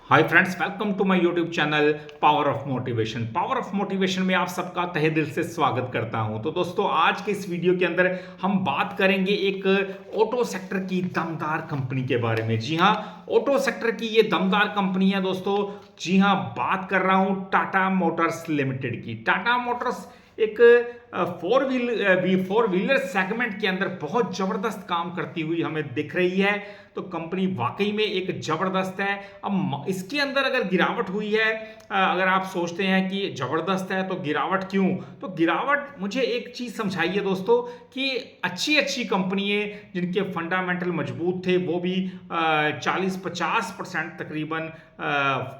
Hi friends, welcome to my YouTube channel power of motivation. Power of motivation में आप सबका तहे दिल से स्वागत करता हूं। तो दोस्तों, आज के इस वीडियो के अंदर हम बात करेंगे एक ऑटो सेक्टर की दमदार कंपनी के बारे में। जी हां, ऑटो सेक्टर की ये दमदार कंपनी है दोस्तों। जी हां, बात कर रहा हूं टाटा मोटर्स लिमिटेड की। टाटा मोटर्स एक फोर व्हीलर सेगमेंट के अंदर बहुत जबरदस्त काम करती हुई हमें दिख रही है। तो कंपनी वाकई में एक जबरदस्त है। अब इसके अंदर अगर गिरावट हुई है, अगर आप सोचते हैं कि जबरदस्त है तो गिरावट क्यों, तो गिरावट मुझे एक चीज समझाइए दोस्तों कि अच्छी अच्छी कंपनियां जिनके फंडामेंटल मजबूत थे वो भी 40-50% तकरीबन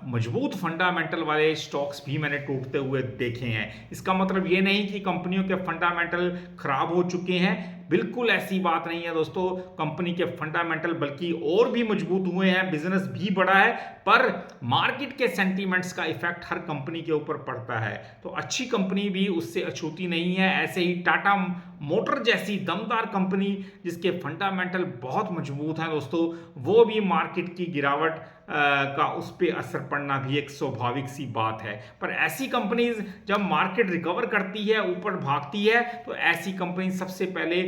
मजबूत फंडामेंटल वाले स्टॉक्स भी मैंने टूटते हुए देखे हैं। इसका मतलब ये नहीं कि कंपनियों के फंडामेंटल खराब हो चुके हैं, बिल्कुल ऐसी बात नहीं है दोस्तों। कंपनी के फंडामेंटल बल्कि और भी मजबूत हुए हैं, बिजनेस भी बढ़ा है, पर मार्केट के सेंटीमेंट्स का इफेक्ट हर कंपनी के ऊपर पड़ता है। तो अच्छी कंपनी भी उससे अछूती नहीं है। ऐसे ही टाटा मोटर जैसी दमदार कंपनी जिसके फंडामेंटल बहुत मजबूत हैं दोस्तों, वो भी मार्केट की गिरावट का उस पर असर पड़ना भी एक स्वाभाविक सी बात है। पर ऐसी कंपनीज जब मार्केट रिकवर करती है, ऊपर भागती है, तो ऐसी कंपनी सबसे पहले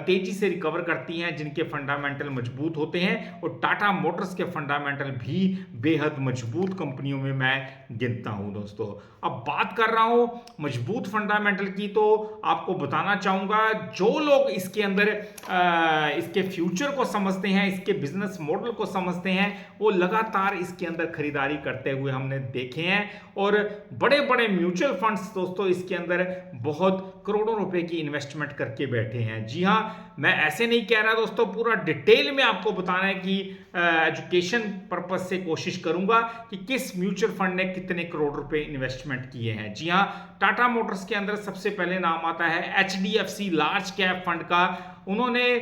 तेजी से रिकवर करती हैं जिनके फंडामेंटल मजबूत होते हैं। और टाटा मोटर्स के फंडामेंटल भी बेहद मजबूत कंपनियों में मैं गिनता हूं दोस्तों। अब बात कर रहा हूं मजबूत फंडामेंटल की, तो आपको बताना चाहूंगा जो लोग इसके अंदर इसके फ्यूचर को समझते हैं, इसके बिजनेस मॉडल को समझते हैं, वो लगातार इसके अंदर खरीदारी करते हुए हमने देखे हैं। और बड़े बड़े म्यूचुअल फंड्स दोस्तों इसके अंदर बहुत करोड़ों रुपए की इन्वेस्टमेंट करके बैठे हैं। जी हां, मैं ऐसे नहीं कह रहा दोस्तों, पूरा डिटेल में आपको बताना है कि एजुकेशन पर्पज से कोशिश करूंगा कि किस म्यूचुअल फंड ने कितने करोड़ रुपए इन्वेस्टमेंट किए हैं। जी हां, टाटा मोटर्स के अंदर सबसे पहले नाम आता है HDFC लार्ज कैप फंड का। उन्होंने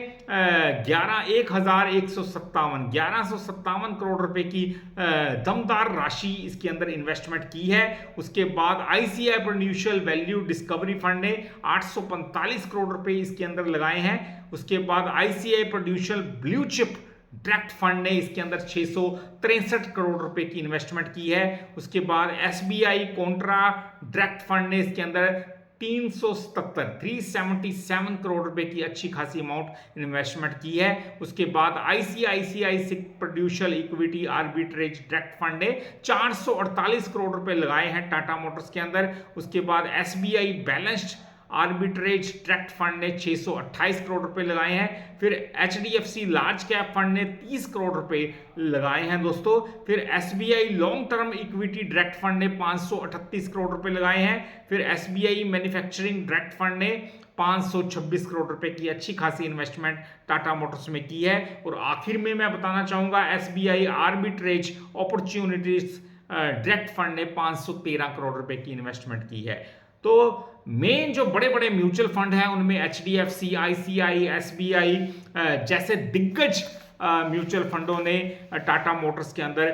11,157 करोड़ रुपए की दमदार राशि इसके अंदर इन्वेस्टमेंट की है। उसके बाद ICI prudential value discovery fund ने 845 करोड़ रुपए इसके अंदर लगाए हैं। उसके बाद ICI prudential blue chip direct fund ने इसके अंदर 663 करोड़ रुपए की इन्वेस्टमेंट की है। उसके बाद SBI कॉन्ट्रा डायरेक्ट फंड ने इसके अंदर 377 करोड़ रुपए की अच्छी खासी अमाउंट इन्वेस्टमेंट की है। उसके बाद ICICI Prudential equity arbitrage direct fund ने 448 करोड़ रुपए लगाए हैं टाटा मोटर्स के अंदर। उसके बाद SBI balanced arbitrage direct fund ने 628 करोड़ रुपए लगाए हैं। फिर HDFC लार्ज कैप फंड ने 30 करोड़ रुपए लगाए हैं दोस्तों। फिर SBI long term equity direct fund ने 538 करोड़ रुपए लगाए हैं। फिर SBI मैन्युफैक्चरिंग डायरेक्ट फंड ने 526 करोड़ रुपए की अच्छी खासी इन्वेस्टमेंट टाटा मोटर्स में की है। और आखिर में मैं बताना चाहूंगा SBI arbitrage opportunities direct fund ने 513 करोड़ रुपए की इन्वेस्टमेंट की है। तो मेन जो बड़े बड़े म्यूचुअल फंड हैं उनमें HDFC, ICI, SBI जैसे दिग्गज म्यूचुअल फंडों ने टाटा मोटर्स के अंदर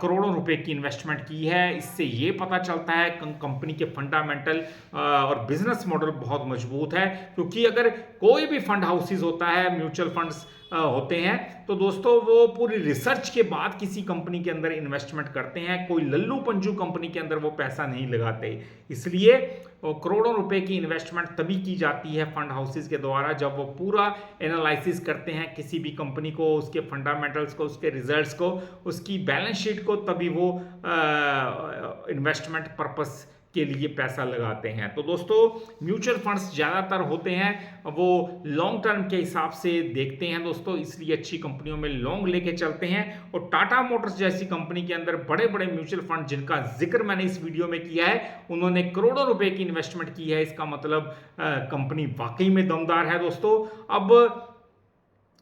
करोड़ों रुपए की इन्वेस्टमेंट की है। इससे ये पता चलता है कंपनी के फंडामेंटल और बिजनेस मॉडल बहुत मजबूत है। क्योंकि अगर कोई भी फंड हाउसेस होता है, म्यूचुअल फंड्स होते हैं, तो दोस्तों वो पूरी रिसर्च के बाद किसी कंपनी के अंदर इन्वेस्टमेंट करते हैं। कोई लल्लू पंजू कंपनी के अंदर वो पैसा नहीं लगाते। इसलिए करोड़ों रुपए की इन्वेस्टमेंट तभी की जाती है फंड हाउसेस के द्वारा जब वो पूरा एनालिसिस करते हैं किसी भी कंपनी को, उसके फंडामेंटल्स को, उसके रिजल्ट्स को, उसकी बैलेंस शीट को, तभी वो इन्वेस्टमेंट पर्पस के लिए पैसा लगाते हैं। तो दोस्तों, म्यूचुअल फंड्स ज़्यादातर होते हैं वो लॉन्ग टर्म के हिसाब से देखते हैं दोस्तों, इसलिए अच्छी कंपनियों में लॉन्ग लेके चलते हैं। और टाटा मोटर्स जैसी कंपनी के अंदर बड़े बड़े म्यूचुअल फंड जिनका जिक्र मैंने इस वीडियो में किया है, उन्होंने करोड़ों रुपए की इन्वेस्टमेंट की है। इसका मतलब कंपनी वाकई में दमदार है दोस्तों। अब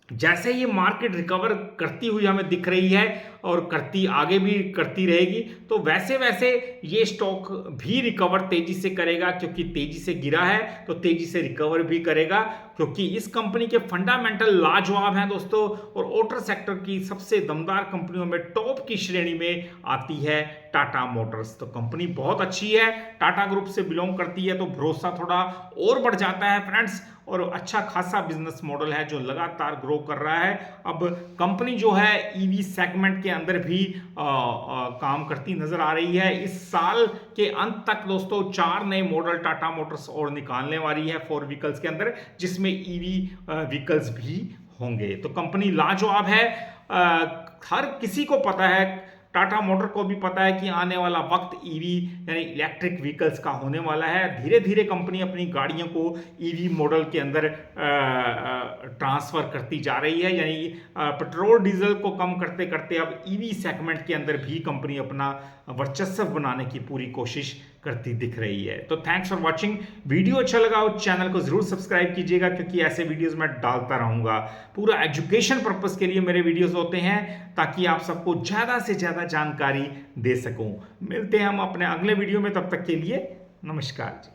जैसे ये मार्केट रिकवर करती हुई हमें दिख रही है और करती आगे भी करती रहेगी, तो वैसे वैसे ये स्टॉक भी रिकवर तेजी से करेगा। क्योंकि तेजी से गिरा है तो तेजी से रिकवर भी करेगा, क्योंकि इस कंपनी के फंडामेंटल लाजवाब हैं दोस्तों। और ऑटो सेक्टर की सबसे दमदार कंपनियों में टॉप की श्रेणी में आती है टाटा मोटर्स। तो कंपनी बहुत अच्छी है, टाटा ग्रुप से बिलोंग करती है, तो भरोसा थोड़ा और बढ़ जाता है फ्रेंड्स। और अच्छा खासा बिजनेस मॉडल है जो लगातार ग्रो कर रहा है। अब कंपनी जो है ईवी सेगमेंट के अंदर भी काम करती नजर आ रही है। इस साल के अंत तक दोस्तों 4 नए मॉडल टाटा मोटर्स और निकालने वाली है 4 व्हीकल्स के अंदर, जिसमें ईवी व्हीकल्स भी होंगे। तो कंपनी लाजवाब है। हर किसी को पता है, टाटा मोटर को भी पता है कि आने वाला वक्त ईवी यानी इलेक्ट्रिक व्हीकल्स का होने वाला है। धीरे धीरे कंपनी अपनी गाड़ियों को ईवी मॉडल के अंदर ट्रांसफर करती जा रही है, यानी पेट्रोल डीजल को कम करते करते अब ईवी सेगमेंट के अंदर भी कंपनी अपना वर्चस्व बनाने की पूरी कोशिश करती दिख रही है। तो थैंक्स फॉर वॉचिंग। वीडियो अच्छा लगा हो चैनल को जरूर सब्सक्राइब कीजिएगा, क्योंकि ऐसे वीडियोस मैं डालता रहूंगा। पूरा एजुकेशन पर्पस के लिए मेरे वीडियोस होते हैं, ताकि आप सबको ज़्यादा से ज़्यादा जानकारी दे सकूं। मिलते हैं हम अपने अगले वीडियो में, तब तक के लिए नमस्कार जी।